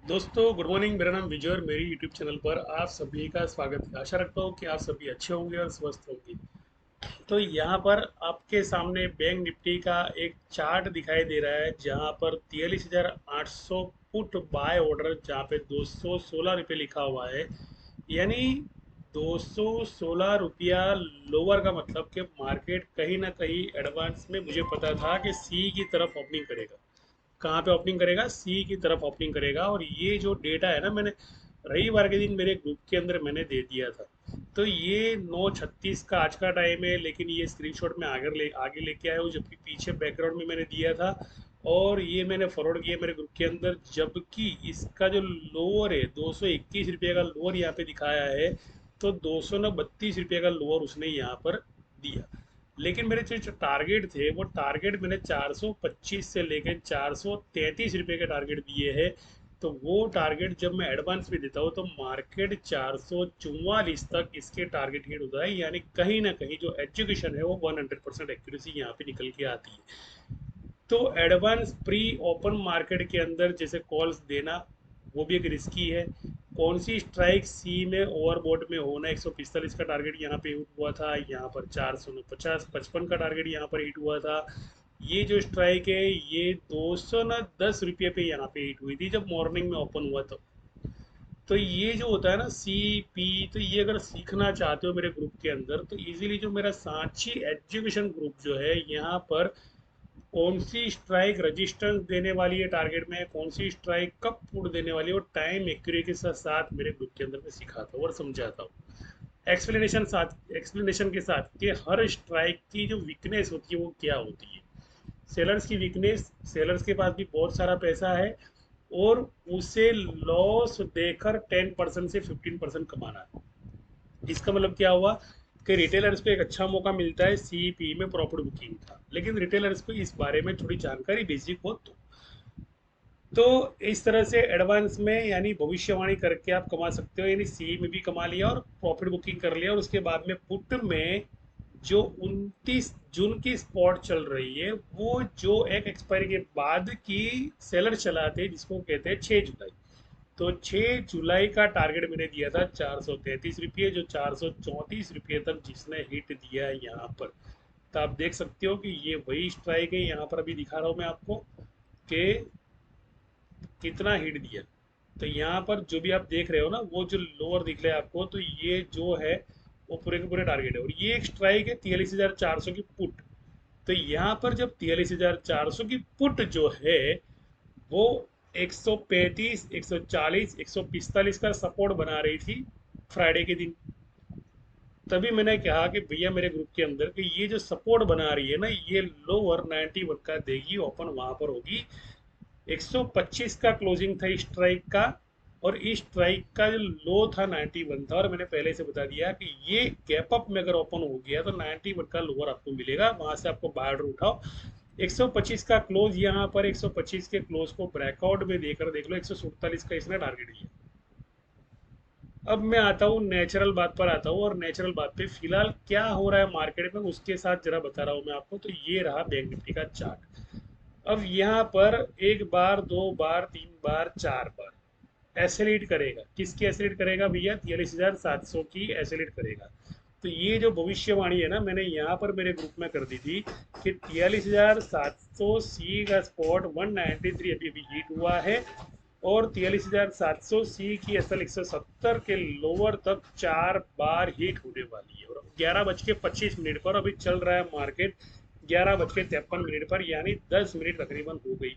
दोस्तों good morning. मेरा नाम विजय और मेरी यूट्यूब चैनल पर आप सभी का स्वागत है। आशा रखता हूँ कि आप सभी अच्छे होंगे और स्वस्थ होंगे। तो यहाँ पर आपके सामने बैंक निफ्टी का एक चार्ट दिखाई दे रहा है जहाँ पर 43,800 पुट बाय ऑर्डर, जहाँ पे 216 रुपये लिखा हुआ है। यानी 216 रुपया लोअर का मतलब कि मार्केट कहीं ना कहीं एडवांस में मुझे पता था कि सी की तरफ ओपनिंग करेगा। कहाँ पे ओपनिंग करेगा? सी की तरफ ओपनिंग करेगा। और ये जो डेटा है ना, मैंने रविवार के दिन मेरे ग्रुप के अंदर मैंने दे दिया था। तो ये 9:36 का आज का टाइम है, लेकिन ये स्क्रीनशॉट में आगे लेके आया हूँ, जबकि पीछे बैकग्राउंड में मैंने दिया था। और ये मैंने फॉरवर्ड किया मेरे ग्रुप के अंदर, जबकि इसका जो लोअर है 221 रुपये का लोअर यहाँ पे दिखाया है। तो 232 रुपये का लोअर उसने यहाँ पर दिया। लेकिन मेरे जो टारगेट थे वो टारगेट मैंने 425 से लेकर 433 रुपये के टारगेट दिए हैं। तो वो टारगेट जब मैं एडवांस में देता हूँ तो मार्केट 444 तक इसके टारगेट हिट होता है। यानी कहीं ना कहीं जो एजुकेशन है वो 100% एक्यूरेसी यहाँ पे निकल के आती है। तो एडवांस प्री ओपन मार्केट के अंदर जैसे कॉल्स देना, वो भी एक रिस्की है। कौन सी स्ट्राइक सी में ओवरबॉट में होना, 145 का टारगेट यहाँ पे हिट हुआ था, यहाँ पर 450 55 का टारगेट यहाँ पर हिट हुआ था। ये जो स्ट्राइक है ये 210 रुपये पे यहाँ पे हिट हुई थी जब मॉर्निंग में ओपन हुआ। तो ये जो होता है ना सी पी, तो ये अगर सीखना चाहते हो मेरे ग्रुप के अंदर तो इजीली जो मेरा सांची एजुकेशन ग्रुप जो है, यहाँ पर कौन सी स्ट्राइक रजिस्टेंस देने वाली है टारगेट में, कौन सी स्ट्राइक कब पुट देने वाली है, वो टाइम एक्यूरेसी के साथ मेरे ग्रुप के अंदर मैं सिखाता हूँ और समझाता हूँ। एक्सप्लेनेशन के साथ कि हर स्ट्राइक की जो वीकनेस होती है वो क्या होती है। सेलर्स की वीकनेस, सेलर्स के पास भी बहुत सारा पैसा है और उसे लॉस देकर 10% से 15% कमाना है। इसका मतलब क्या हुआ कि रिटेलर्स को एक अच्छा मौका मिलता है सीपी में प्रॉफिट बुकिंग का, लेकिन रिटेलर्स को इस बारे में थोड़ी जानकारी बेसिक हो तो इस तरह से एडवांस में यानी भविष्यवाणी करके आप कमा सकते हो। यानी सी में भी कमा लिया और प्रॉफिट बुकिंग कर लिया, और उसके बाद में पुट में जो 29 जून की स्पॉट चल रही है, वो जो एक एक्सपायरी के बाद की सेलर चलाते हैं जिसको कहते हैं 6 जुलाई। तो 6 जुलाई का टारगेट मैंने दिया था 433 रुपये, जो 434 रुपये तक जिसने हिट दिया है यहाँ पर। तो आप देख सकते हो कि ये वही स्ट्राइक है, यहाँ पर अभी दिखा रहा हूँ मैं आपको कि कितना हिट दिया। तो यहाँ पर जो भी आप देख रहे हो ना, वो जो लोअर दिख रहा है आपको, तो ये जो है वो पूरे के पूरे टारगेट है। और ये एक स्ट्राइक है 43,400 की पुट। तो यहाँ पर जब 43,400 की पुट जो है वो 135, 140, 145 का सपोर्ट बना रही थी फ्राइडे के दिन। तभी मैंने कहा कि भैया मेरे ग्रुप के अंदर कि ये जो सपोर्ट बना रही है ना, ये लोअर 91 का देगी, ओपन वहां पर होगी। 125 का क्लोजिंग था स्ट्राइक का, और इस स्ट्राइक का जो लो था 91 था। और मैंने पहले से बता दिया कि ये गैप अप में अगर ओपन हो गया तो 91 का लोअर आपको मिलेगा, वहां से आपको बाय ऑर्डर उठाओ। 125 का क्लोज, यहाँ पर 125 के क्लोज को ब्रेकआउट में देकर देख लो, 147 का इसने टारगेट दिया। अब मैं आता हूँ नेचुरल बात पर आता हूँ, और नेचुरल बात पे फिलहाल क्या हो रहा है मार्केट में उसके साथ जरा बता रहा हूँ मैं आपको। तो ये रहा बैंक निफ्टी का चार्ट। अब यहाँ पर एक बार, दो बार, तीन बार, चार बार एसेलेट करेगा। किसकी एसेलेट करेगा भैया? 43,700 की एसेलेट करेगा। तो ये जो भविष्यवाणी है ना, मैंने यहाँ पर मेरे ग्रुप में कर दी थी कि 43,700 सी का स्पॉट 193 अभी अभी हिट हुआ है। और 43,700 सी की एसएल 170 के लोअर तक चार बार हिट होने वाली है। और 11:25 पर अभी चल रहा है मार्केट, 11:53 पर, यानी 10 मिनट तकरीबन हो गई।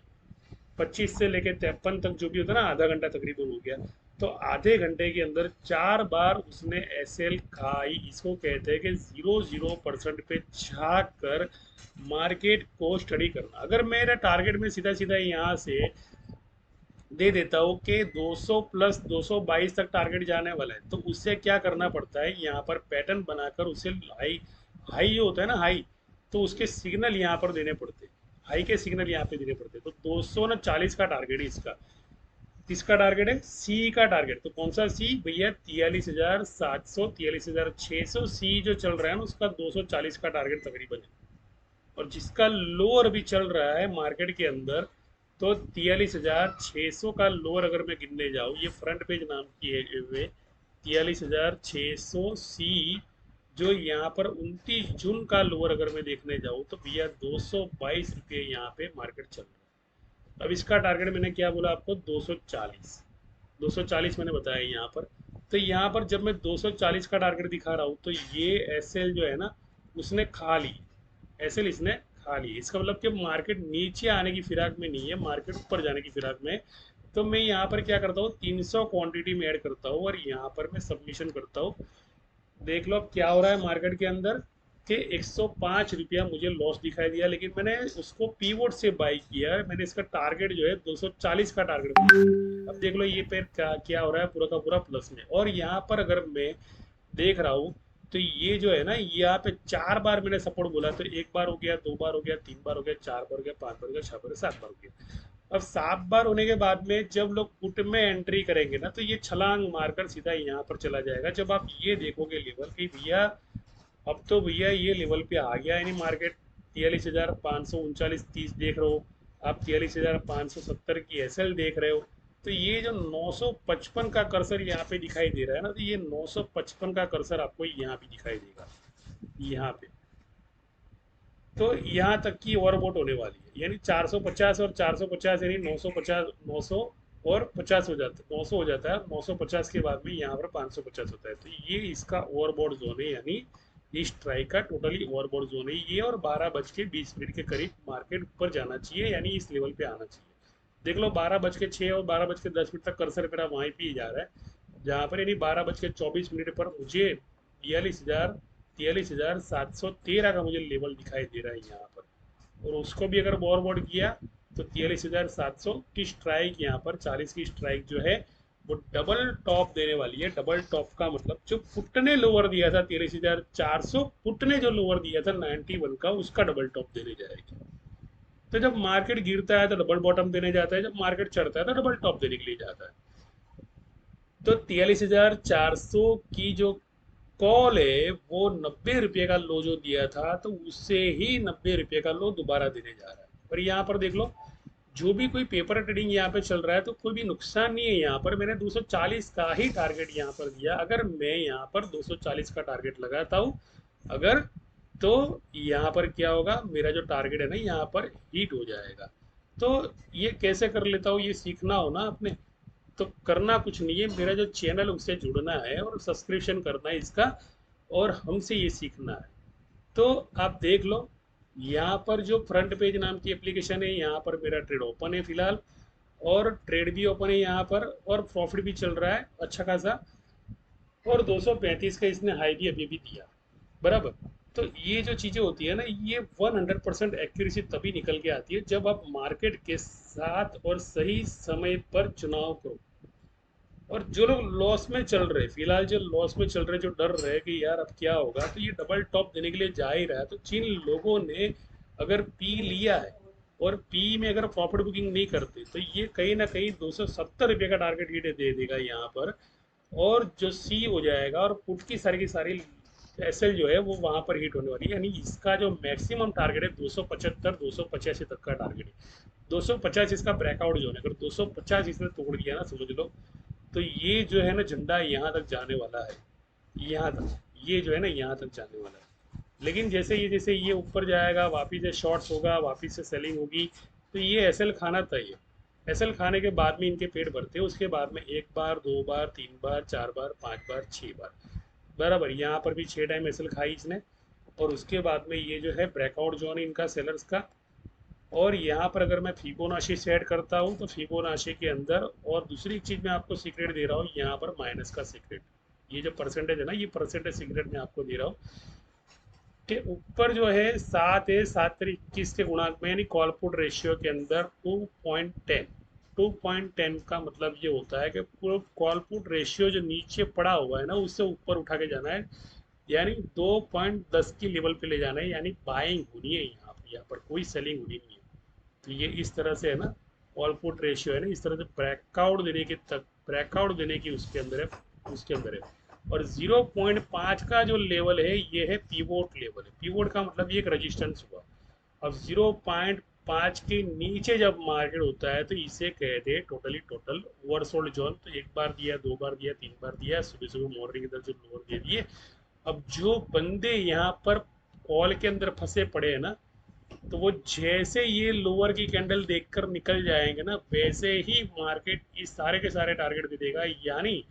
25 से लेकर 53 तक जो भी होता है ना, आधा घंटा तकरीबन हो गया। तो आधे घंटे के अंदर चार बार उसने एसएल खाई। इसको कहते हैं कि 0% पे झाँक कर मार्केट को स्टडी करना। अगर मेरा टारगेट में सीधा सीधा यहाँ से दे देता हूँ कि 200 प्लस 222 तक टारगेट जाने वाला है, तो उससे क्या करना पड़ता है, यहाँ पर पैटर्न बनाकर उसे हाई, हाई होता है ना हाई, तो उसके सिग्नल यहाँ पर देने पड़ते हैं। हाई के सिग्नल यहाँ पे देने पड़ते हैं। तो 240 का टारगेट है इसका। किसका टारगेट है? सी का टारगेट। तो कौन सा सी भैया? 43,700, 43,600 सी जो चल रहा है ना, उसका 240 का टारगेट तकरीबन है। और जिसका लोअर भी चल रहा है मार्केट के अंदर तो 43,600 का लोअर अगर मैं गिनने जाऊँ, ये फ्रंट पेज नाम की है हुए 43,600 सी, जो यहाँ पर 29 जून का लोअर अगर मैं देखने जाऊँ तो भैया 222 रुपये यहाँ पे मार्केट चल रहा है। अब इसका टारगेट मैंने क्या बोला आपको, 240, 240 मैंने बताया यहाँ पर। तो यहाँ पर जब मैं 240 का टारगेट दिखा रहा हूँ तो ये एसएल जो है ना, उसने खा ली, एसएल इसने खा ली। इसका मतलब कि मार्केट नीचे आने की फिराक में नहीं है, मार्केट ऊपर जाने की फिराक में। तो मैं यहाँ पर क्या करता हूँ, 300 क्वांटिटी में ऐड करता हूँ और यहाँ पर मैं सबमिशन करता हूँ। देख लो अब क्या हो रहा है मार्केट के अंदर कि 105 रुपया मुझे लॉस दिखाई दिया, लेकिन मैंने उसको पीवोट से बाई किया है। मैंने इसका टारगेट जो है 240 का टारगेट दिया। अब देख लो ये पेड़ क्या क्या हो रहा है, पूरा का पूरा प्लस में। और यहाँ पर अगर मैं देख रहा हूँ तो ये जो है ना, यहाँ पे 4 बार मैंने सपोर्ट बोला, तो 1 बार हो गया, 2 बार हो गया, 3 बार हो गया, 4 बार हो गया, 5 बार हो गया, 6 बार हो गया, 7 बार हो गया। अब 7 बार होने के बाद में जब लोग पुट में एंट्री करेंगे ना, तो ये छलांग मारकर सीधा यहाँ पर चला जाएगा। जब आप ये देखोगे लेवल कि भैया अब तो भैया ये लेवल पे आ गया, यानी मार्केट 43,539 30 देख रहे हो आप, 43,570 की एसएल देख रहे हो। तो ये जो 955 का कर्सर यहाँ पे दिखाई दे रहा है ना, तो ये 955 का कर्सर आपको यहाँ भी दिखाई देगा, यहाँ पे। तो यहाँ तक की ओवरबोट होने वाली है, यानी 450 और 450 यानी 950, 900 और 50 हो जाता है, 900 हो जाता है। 950 के बाद में यहाँ पर 550 होता है। तो ये इसका ओवरबोट जोन है, यानी इस ट्राई का टोटली ओवरबोट जोन है ये। और 12:20 के करीब मार्केट ऊपर जाना चाहिए, यानी इस लेवल पे आना चाहिए। देख लो 12:06 और 12:10 तक कर्सर मेरा वहीं पे ही जा रहा है, जहाँ पर यानी 12:24 पर मुझे 43,713 का मुझे लेवल दिखाई दे रहा है यहाँ पर। और उसको भी अगर बोर किया तो 43,700 की स्ट्राइक, यहाँ पर 40 की स्ट्राइक जो है वो डबल टॉप देने वाली है। डबल टॉप का मतलब जो पुट ने लोअर दिया था 43,400, पुट ने जो लोअर दिया था 91 का, उसका डबल टॉप देने जाएगी। तो जब मार्केट गिरता है तो डबल बॉटम देने जाता है, जब मार्केट चढ़ता है तो डबल टॉप देने के लिए जाता है। तो 43,400 की जो कॉल है वो 90 रुपये का लो जो दिया था, तो उससे ही 90 रुपये का लो दोबारा देने जा रहा है। पर यहाँ पर देख लो, जो भी कोई पेपर ट्रेडिंग यहाँ पे चल रहा है तो कोई भी नुकसान नहीं है। यहाँ पर मैंने 240 का ही टारगेट यहाँ पर दिया। अगर मैं यहाँ पर 240 का टारगेट लगाता हूँ अगर, तो यहाँ पर क्या होगा, मेरा जो टारगेट है ना यहाँ पर हिट हो जाएगा। तो ये कैसे कर लेता हूँ, ये सीखना हो ना आपने, तो करना कुछ नहीं है, मेरा जो चैनल उससे जुड़ना है और सब्सक्रिप्शन करना है इसका, और हमसे ये सीखना है। तो आप देख लो यहाँ पर जो फ्रंट पेज नाम की एप्लीकेशन है, यहाँ पर मेरा ट्रेड ओपन है फिलहाल, और ट्रेड भी ओपन है यहाँ पर, और प्रॉफिट भी चल रहा है अच्छा खासा। और 235 का इसने हाई भी अभी भी दिया, बराबर। तो ये जो चीज़ें होती है ना, ये 100% एक्यूरेसी तभी निकल के आती है जब आप मार्केट के साथ और सही समय पर चुनाव करो। और जो लोग लॉस में चल रहे, फिलहाल जो लॉस में चल रहे, जो डर रहे कि यार अब क्या होगा, तो ये डबल टॉप देने के लिए जा ही रहा है। तो जिन लोगों ने अगर पी लिया है और पी में अगर प्रॉफिट बुकिंग नहीं करते, तो ये कहीं ना कहीं 270 रुपये का टारगेट हिट दे देगा यहाँ पर। और जो सी हो जाएगा और पुट की सारी एसएल जो है वो वहाँ पर हिट होने वाली है। यानी इसका जो मैक्सिमम टारगेट है 275 285 तक का टारगेट है। 250 इसका ब्रेकआउट जोन है, अगर 250 इसने तोड़ दिया ना, समझ लो तो ये जो है ना झंडा यहाँ तक जाने वाला है, यहाँ तक, ये जो है ना यहाँ तक जाने वाला है। लेकिन जैसे ये ऊपर जाएगा, वापिस से शॉर्ट्स होगा, वापिस से सेलिंग होगी, तो ये एसएल खाना तय है। एसएल खाने के बाद में इनके पेट भरते हैं, उसके बाद में 1 बार 2 बार 3 बार 4 बार 5 बार 6 बार, बराबर। यहाँ पर भी 6 टाइम एसएल खाई इसने। और उसके बाद में ये जो है ब्रेकआउट जोन है इनका सेलर्स का। और यहाँ पर अगर मैं फिबोनाची से ऐड करता हूँ तो फिबोनाची के अंदर, और दूसरी चीज़ मैं आपको सीक्रेट दे रहा हूँ यहाँ पर, माइनस का सीक्रेट। ये जो परसेंटेज है ना, ये परसेंटेज सीक्रेट मैं आपको दे रहा हूँ कि ऊपर जो है 7 है, 7×21 के गुणांक में, यानी कॉल पुट रेशियो के अंदर 2.10। 2.10 का मतलब ये होता है कि पूरा कॉल पुट रेशियो जो नीचे पड़ा हुआ है ना, उससे ऊपर उठा के जाना है, यानी 2.10 की लेवल पे ले जाना है, यानी बाइंग होनी है यहाँ पर कोई सेलिंग होनी नहीं है। तो ये इस तरह से है ना, ऑल पुट रेशियो है ना, इस तरह से ब्रेकआउट देने की तक, ब्रेकआउट देने की उसके अंदर है, उसके अंदर है। और 0.5 का जो लेवल है ये है पीवोट लेवल है। पीवोट का मतलब ये एक रजिस्टेंस हुआ। अब 0.5 के नीचे जब मार्केट होता है तो इसे कहते हैं टोटल ओवरसोल्ड जोन। तो एक बार दिया, दो बार दिया, तीन बार दिया, सुबह सुबह मॉर्निंग इधर जो लोअर दे दिए। अब जो बंदे यहाँ पर कॉल के अंदर फंसे पड़े हैं ना, तो वो जैसे ये लोअर की कैंडल देखकर निकल जाएंगे ना, वैसे ही मार्केट इस सारे के सारे टारगेट दे देगा। यानी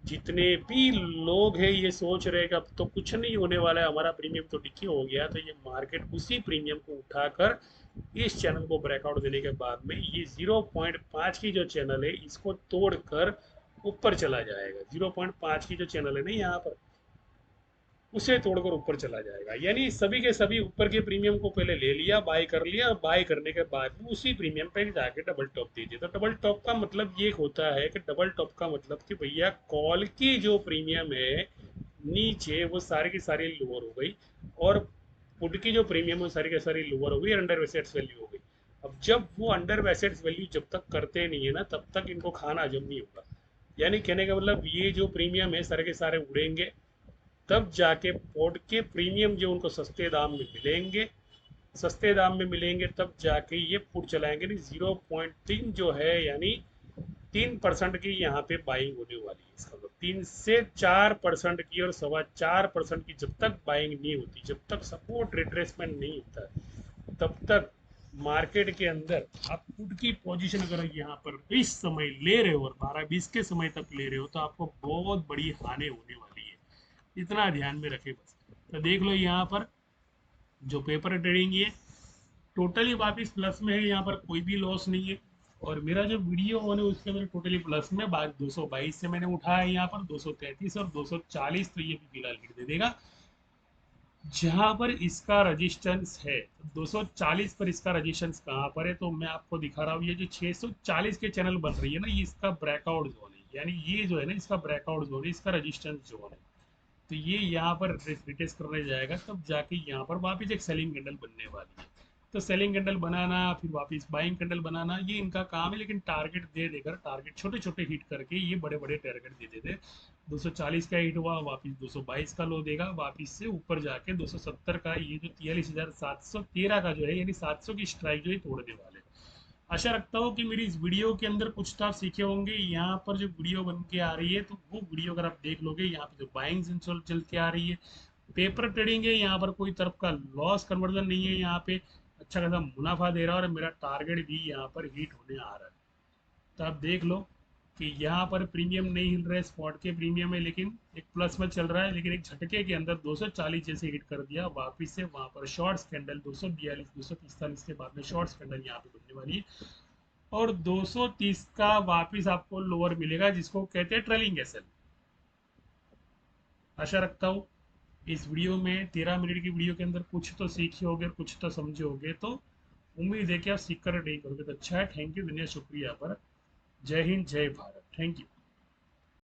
जितने भी लोग हैं ये सोच रहे हैं कि अब तो कुछ नहीं होने वाला है, हमारा प्रीमियम तो डिक्की हो गया, तो ये मार्केट उसी प्रीमियम को उठाकर इस चैनल को ब्रेकआउट देने के बाद में ये 0.5 की जो चैनल है इसको तोड़कर ऊपर चला जाएगा। 0.5 की जो चैनल है ना यहाँ पर, उसे तोड़कर ऊपर चला जाएगा। यानी सभी के सभी ऊपर के प्रीमियम को पहले ले लिया, बाय कर लिया, और बाय करने के बाद में उसी प्रीमियम पे जाके डबल टॉप दे दिया। तो डबल टॉप का मतलब ये होता है कि डबल टॉप का मतलब कि भैया कॉल की जो प्रीमियम है नीचे वो सारी की सारी लोअर हो गई, और पुट की जो प्रीमियम है वो सारी की सारी लोअर हो गई, अंडर वेसेट्स वैल्यू हो गई। अब जब वो अंडर वेसेट्स वैल्यू जब तक करते नहीं है ना, तब तक इनको खाना हजम नहीं होगा। यानी कहने का मतलब ये जो प्रीमियम है सारे के सारे उड़ेंगे, तब जाके पोर्ट के प्रीमियम जो उनको सस्ते दाम में मिलेंगे, सस्ते दाम में मिलेंगे तब जाके ये पुट चलाएंगे। नहीं, 0.3 जो है यानी 3% की यहाँ पे बाइंग होने वाली है। इसका मतलब 3 से 4% की और 4.25% की जब तक बाइंग नहीं होती, जब तक सपोर्ट रिट्रेसमेंट नहीं होता है, तब तक मार्केट के अंदर आप पुट की पोजीशन अगर यहाँ पर इस समय ले रहे हो और 12-20 के समय तक ले रहे हो, तो आपको बहुत बड़ी हानि होने वाली है। इतना ध्यान में रखे बस। तो देख लो यहाँ पर जो पेपर ट्रेडिंग ये टोटली वापिस प्लस में है, यहाँ पर कोई भी लॉस नहीं है। और मेरा जो वीडियो ऑन है उसके अंदर टोटली प्लस में, बाद 222 से मैंने उठाया है यहाँ पर 233 और 240, तो ये भी फिलहाल हिट दे देगा। जहां पर इसका रजिस्टेंस है 240 पर, इसका रजिस्टेंस कहाँ पर है तो मैं आपको दिखा रहा हूँ। ये जो 640 के चैनल बन रही है ना, ये इसका ब्रेकआउट जोन है। यानी ये जो है ना इसका ब्रेकआउट जोन है, इसका रजिस्टेंस जोन है। तो ये यहाँ पर रिटेस्ट करने जाएगा, तब जाके यहाँ पर वापस एक सेलिंग कैंडल बनने वाली है। तो सेलिंग कैंडल बनाना, फिर वापस बाइंग कैंडल बनाना, ये इनका काम है। लेकिन टारगेट दे देकर, टारगेट छोटे छोटे हिट करके ये बड़े बड़े टारगेट दे देते। 240 का हिट हुआ, वापस 222 का लो देगा, वापस से ऊपर जाके 270 का, ये जो 43,713 का जो है यानी 700 की स्ट्राइक जो है तोड़ने वाले। आशा रखता हूँ कि मेरी इस वीडियो के अंदर कुछ तो आप सीखे होंगे। यहाँ पर जो वीडियो बन के आ रही है तो वो वीडियो अगर आप देख लोगे, यहाँ पे जो बाइंग चल के आ रही है, पेपर ट्रेडिंग है, यहाँ पर कोई तरफ का लॉस कन्वर्जन नहीं है, यहाँ पे अच्छा खासा मुनाफा दे रहा है, और मेरा टारगेट भी यहाँ पर हिट होने आ रहा है। तो आप देख लो कि यहाँ पर प्रीमियम नहीं हिल रहा है, स्पॉट के प्रीमियम है लेकिन एक प्लस में चल रहा है, लेकिन एक झटके के अंदर 240 जैसे हिट कर दिया, वापिस से वहां पर शॉर्ट्स कैंडल 242 245 के बाद में शॉर्ट्स कैंडल यहाँ पे बनने वाली है। और 230 का वापिस आपको लोअर मिलेगा, जिसको कहते हैं ट्रेलिंग एसएल। आशा रखता हूँ इस वीडियो में 13 मिनट की वीडियो के अंदर कुछ तो सीखे होगे, कुछ तो समझे होगे। तो उम्मीद है कि आप सीख कर नहीं करोगे तो अच्छा है। थैंक यू, दुनिया शुक्रिया पर। जय हिंद, जय भारत, थैंक यू।